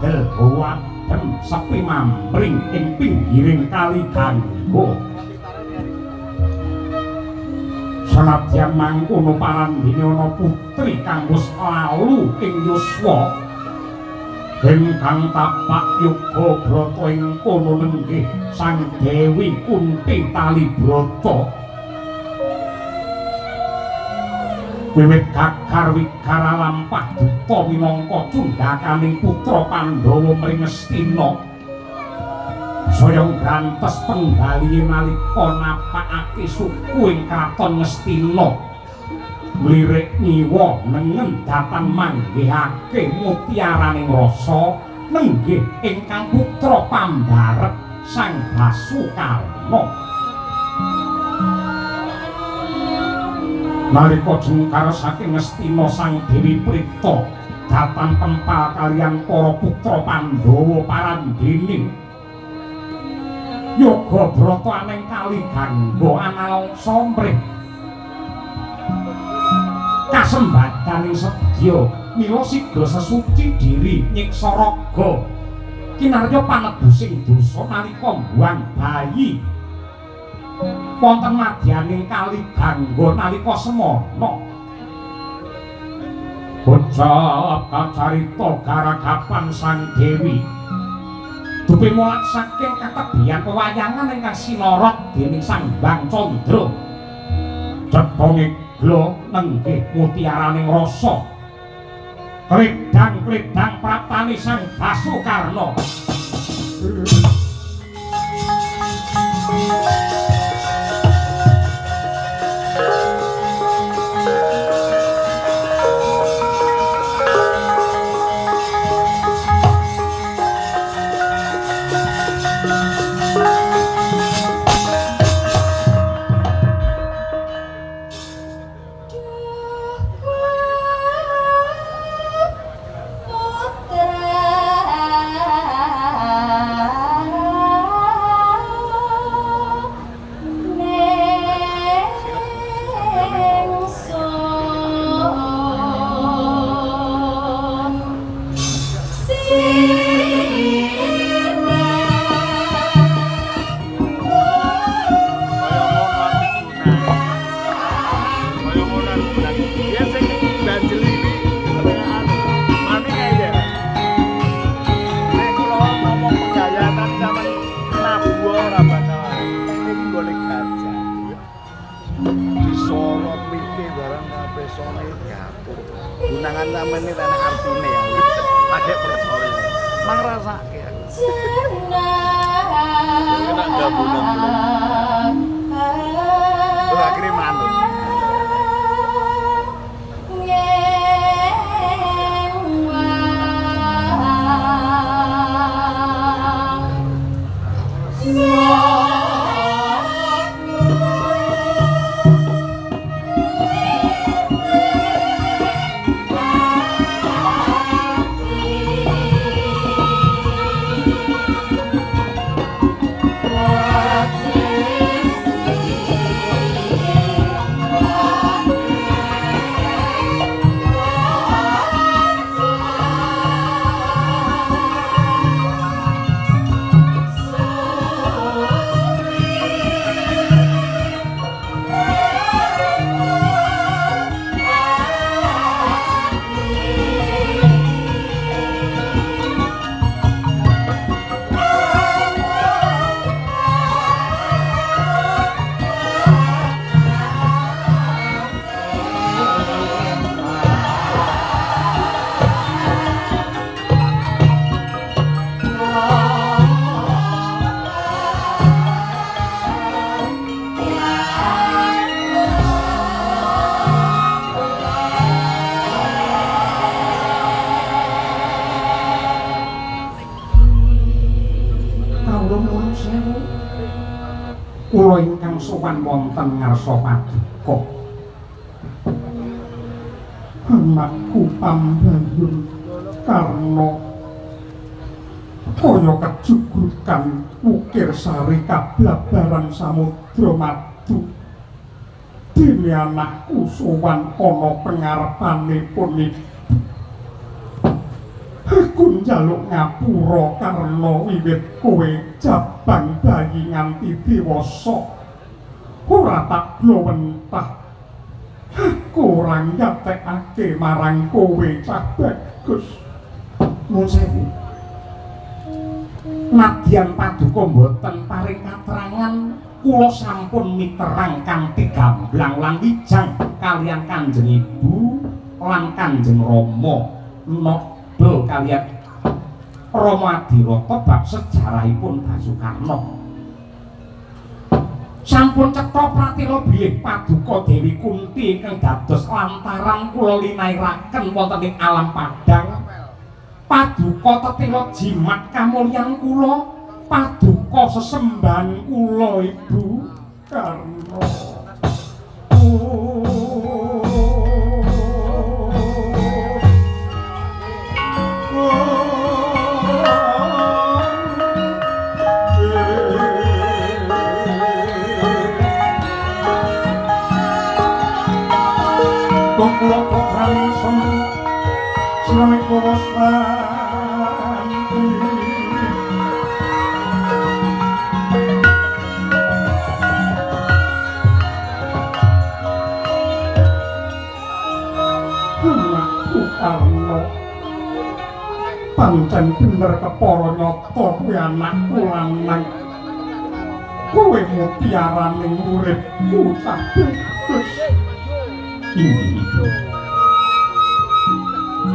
adel wadem sepi mampring ing pinggiring kali Gangga. Senadyan mangkono parandene ana putri kang wis lalu ing yuswa ingkang tapak yoga brata ing kono nenggih Sang Dewi Kunti Talibrata. Wiwit gagar wigara lampah duta minangka cundhakaning putra Pandhawa mring Astina. Soyong grantes penggalihe nalika napakake suku ing kraton Ngastina. Mlirik nyiwa nengen dhateng manggihake mutiaraning rasa nenggih ingkang putra pambarep Sang Basukarna. Nalika jengkar saking Ngastina Sang Dewi Prita datang tempal kaliyan para putra Pandhawa parandene. Yoga brata aning kali Gangga analangsa mrih kasembadaning sedya mila sigra sesuci diri nyiksa raga kinarya panebusing dosa nalika mbuang bayi wonten madyaning kali Gangga nalika semana. Bocah kacarita garagapan Sang Dewi dupi mulat saking katebian pewayangan ingkang sinarok dening Sang Hyang Candra. Cetha glo nenggih mutiaraning rasa kledang-kledang praptane Sang Basukarna. Kula ingkang sowan wonten ngarsa paduka. Anakku Pambayun Karna kaya kejugrukan ukir sari kablabaran samudra madu. Dene anakku sowan ana pengarepane pun Aku njaluk ngapura karena wiwit kowe jabang bayi nganti dewasa ora tak blowentah. Aku ora ngatekake marang kowe cah bagus. Nuwun sewu. Nadyan paduka mboten paring katerangan, kula sampun miterang kanthi gamblang lan wijang kaliyan Kanjeng Ibu lan Kanjeng Rama Nada kaliyan Rama Adirata bab sejarahipun Basukarna. Sampun cetha pratila bilih paduka Dewi Kunti ingkang dados lantaran kula linairaken wonten ing alam Padang. Paduka tetela jimat kamulyan kula, paduka sesembahan kula Ibu Karna. Kula program Selamat Santi Anakku Karna pancen bener kepara nyata kuwi anakku lanang. Kowe mutiaraning uripku cah bagus. Inggih Ibu.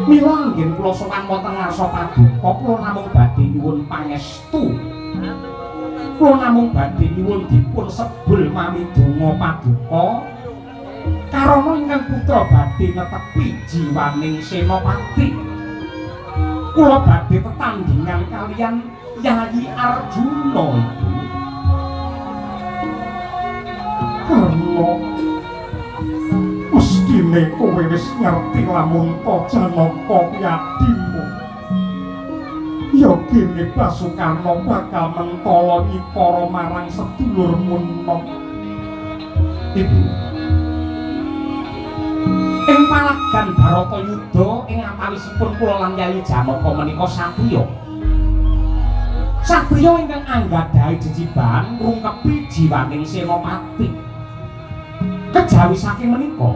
Mila nggih kula sowan wonten ngarsa paduka kula namung badhe nyuwun pangestu. Kula namung badhe nyuwun dipun sebul mawi donga paduka karana ingkang putra badhe netepi jiwaning Senopati. Kula badhe tetandhingan kaliyan Yayi Arjuna Ibu. Karna mestine kowe wis ngerti lamun Janaka yadimu. Ya kene Basukarna bakal mentala nyipara marang sedulurmu nom. Ibu. Ing palagan Baratayuda ing antawisipun kula lan Yayi Janaka menika satriya. Satriya ingkang anggadhahi jejibahan ngrungkepi jiwaning Senopati. Kejawi saking menika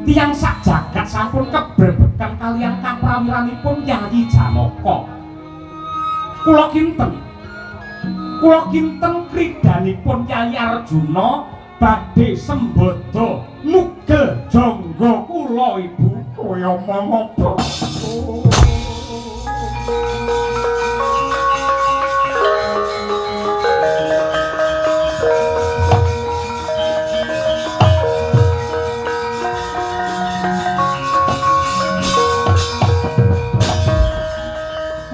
tiyang sak jagat sampun kebrebekan kaliyan kaprawiranipun Yayi Janaka. Kula kinten kridanipun Yayi Arjuna badhe sembada nugel jangga kula Ibu. Kaya mangapa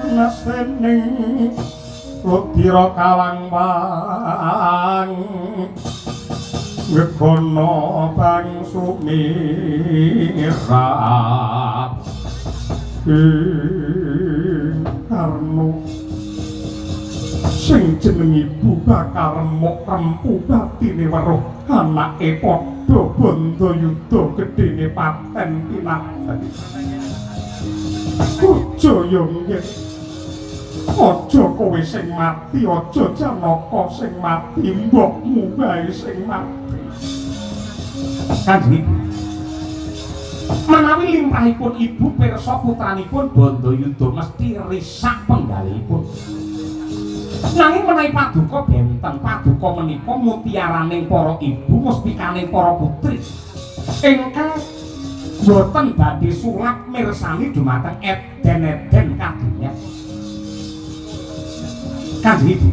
nasening Rudira Kalangwang Ngegono Bang Sumirat Karno sing jeneng ibu bakal remuk rempu batine weruh anake padha Bandayuda gedene paten pinaten. Aja yo nggih. Aja kowe sing mati, aja Janaka sing mati, mbokmu bae sing mati. Kanjeng Ibu. Menawi limrahipun ibu pirsa putranipun Bandayuda mesti risak penggalihipun. Nanging menawi paduka benten paduka menika mutiaraning para ibu muspikaning para putri ingkang boten badhe sulap mirsani dumateng eden-eden kadunya. Kanjeng Ibu,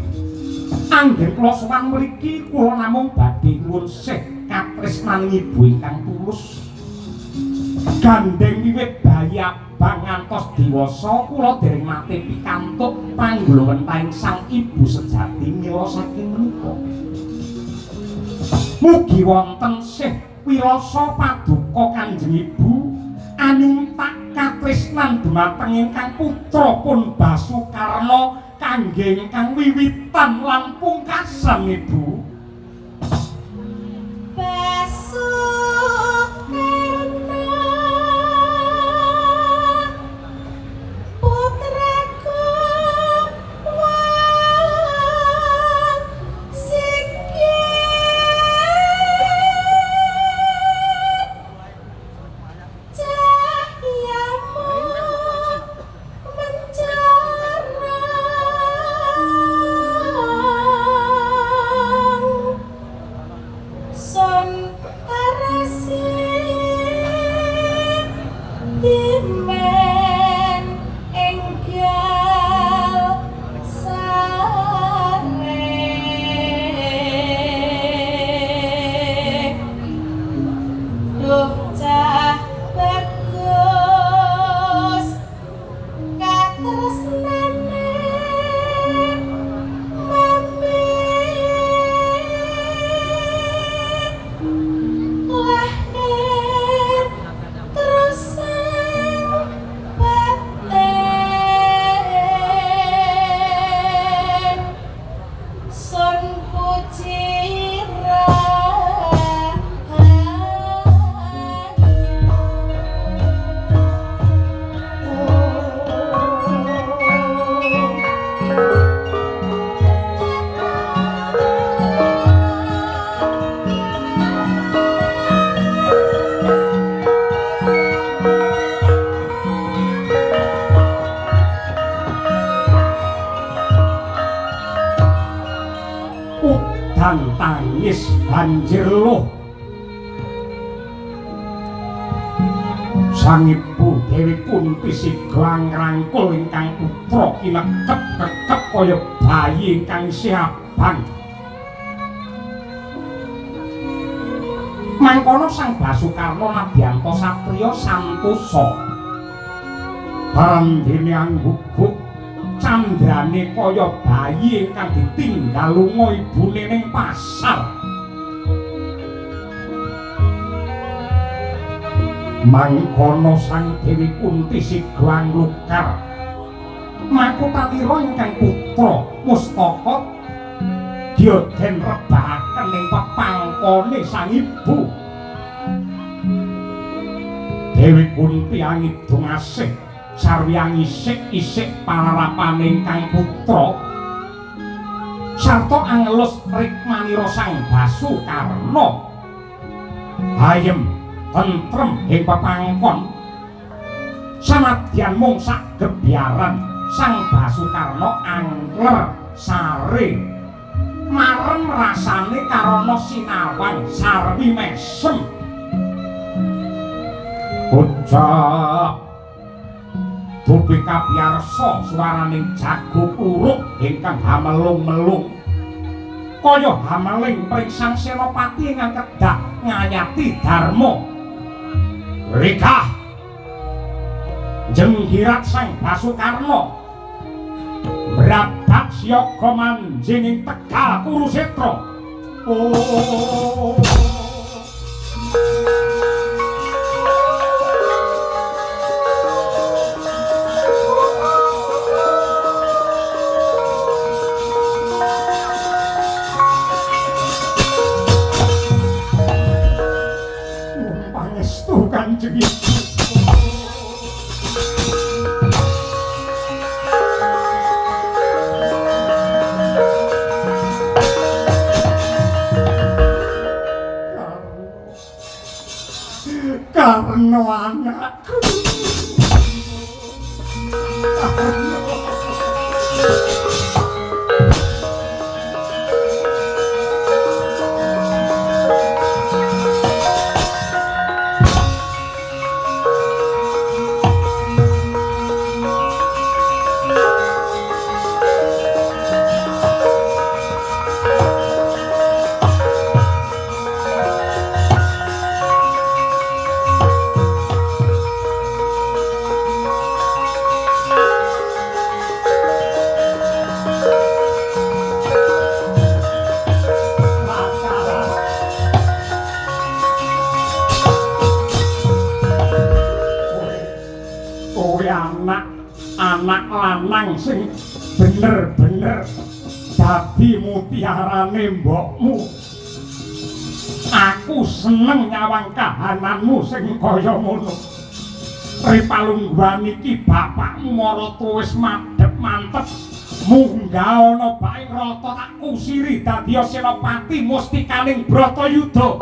anggen kula sowan mriki kula namung badhe nyuwun sih katresnan ibu ingkang tulus. Gandeng wiwit bayi abang ngantos dewasa kula dereng nate pikantuk panggulawentahing sang ibu sejati mila saking menika. Mugi wonten sih wirasa paduka Kanjeng Ibu anyuntak katresnan dumateng ingkang putra pun Basukarna kangge ingkang wiwitan lan pungkasan Ibu. Basukarna Tangis banjir loh. Sang ibu Dewi Kunti siga ngrangkul ingkang putra kinekep-kekep kaya bayi ingkang siaban. Mangkono Sang Basukarna nadyanto satriya santosa. Barandene angguguk candrane kaya bayi ingkang ditinggal lunga ibune ning pasar. Mangkono Sang Dewi Kunti siga nglukar Makutawira ingkang putra Mustaka dioden rebahaken ing pepangkone sang ibu. Dewi Kunti angidung asih sarwiyang isik-isik pangarapane ingkang putra sarta angelus rikmanira Sang Basukarna ayem tentrem ing pepangkon. Sanadyan mung sak gebyaran Sang Basukarna angler sare marem rasane karana sinawang sarwi mesem. Bocah Bubi kabyarsa swaraning jago kluruk ingkang hamelung-melung kaya hameling pring Sang Senopati ingkang kedah ngayati dharma. Rika jenggirat Sang Basukarna mrabat siyaga manjing ing Tegal Kurusetra. Oh Kanjeng Ibu. Karena anakku. Anak lanang sing bener-bener dadi mutiarane mbokmu. Aku seneng nyawang kahananmu sing kaya ngono. Ripalungguhan iki bapakmu marata wis madhep mantep. Munggah ana baing rata tak kusiri dadi Senopati mustikaning Bratayuda.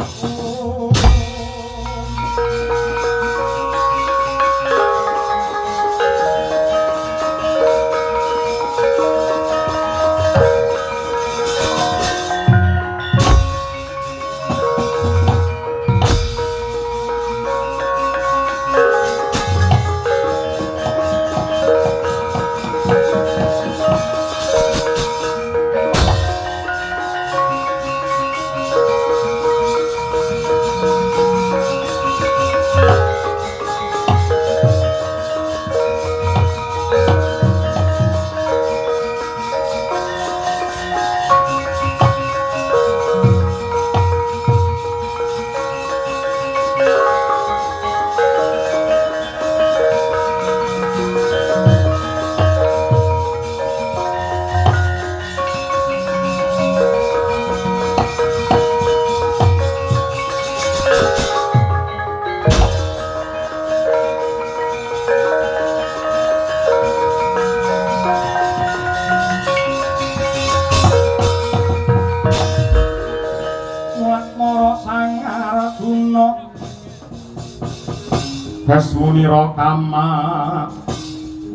Hasmunira kama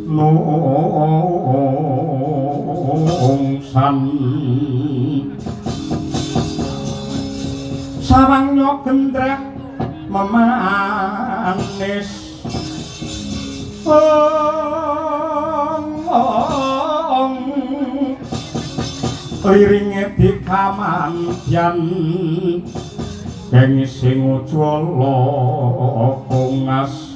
nungsan sawangnya gendrek memanis liringe dikamantyan keng sing ujala kongas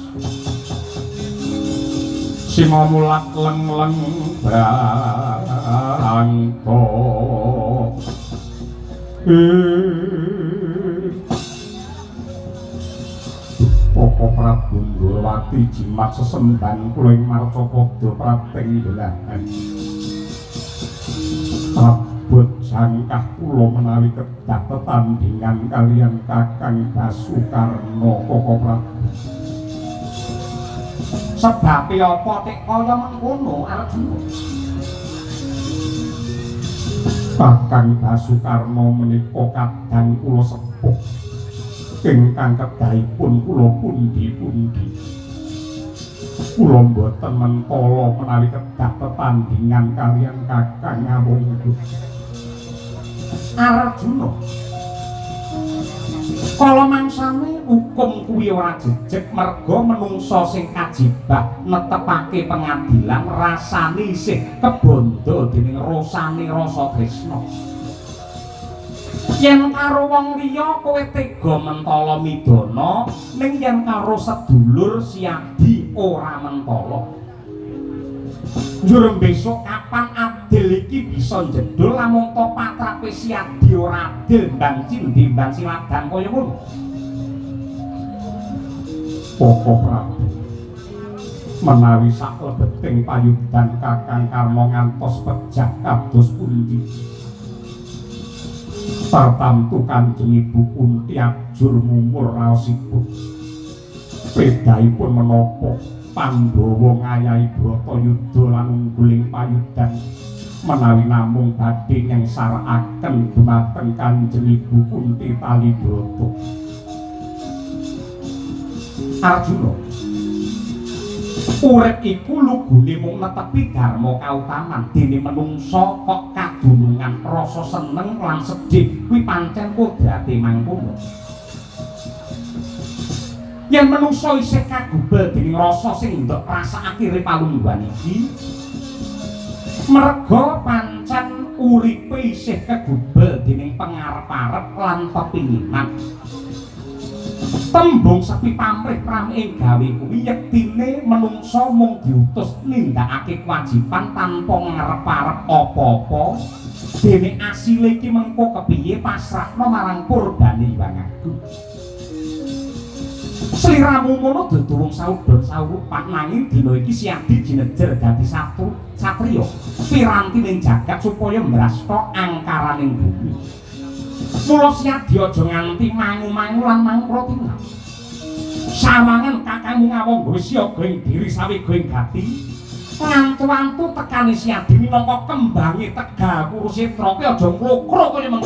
sima mulak leng-leng brangto Poko Prabu Ndorowati jimat sesemban kula ing Marcapada prating dolahan abot jangkah kula menawi kedah tetandhingan kaliyan Kakang Basukarna Koko Prabu sebabe apa tek kaya mengkono Arjuna Kakang Basukarna menika kadang kula sepuh ingkang kedahipun kula pundi-pundi kula mboten mentala menawi kedah tetandhingan kaliyan Kakang Ngawungguh Arjuna kala mangsane hukum kuwi ora jejeg merga menungsa sing kajibah netepake pengadilan rasane isih kebondo dening rasane rasa tresna yen karo wong liya kowe tega mentala midana ning yen karo sedulur siadi ora mentala njur besok kapan adil iki bisa njedul lamun to patrape siadi ora adil mbang cindhi mbang siladan kaya ngono Poko Prabu menawi saklebeting payudan Kakang Karna ngantos pejah kados pundi tartamtu Kanjeng Ibu Kunti ajur mumur raosipun pedahipun menapa Pandhawa ngayahi Bratayuda lan ungguling payudan menawi namung badhe nyengsarakaken dumateng Kanjeng Ibu Kunti Talibrata Arjuna urip iku lugune mung netepi dharma kautaman dene menungsa kok kadunungan rasa seneng lan sedih kuwi pancen kodrate mangkono yen menungsa isih kagubel dening rasa sing ndok rasakake ripalungguhan iki merga pancen uripe isih kagubel dening pangarep-arep lan pepinginan tembung sepi pamrih pramih gawe kuwi yektine menungsa mung diutus nindakake kewajiban tanpa ngarep-arep apa-apa dene asile iki mengko kepiye pasrahna marang purbane Hyang Agung sliramu ngono dudu wong saudon saurupan nanging dina iki siadi jinejer dadi satu satriya piranti ning jagat supaya mrasta angkaraning bumi mula siadi aja nganti mangu-mangu lan mangkratingan sawangan kakangmu Ngawangga wis siaga ing diri sawiga ing gati ngantu-antu tekani siadi minangka kembange Tegal Kurusetra kuwi aja nglokro kaya mengko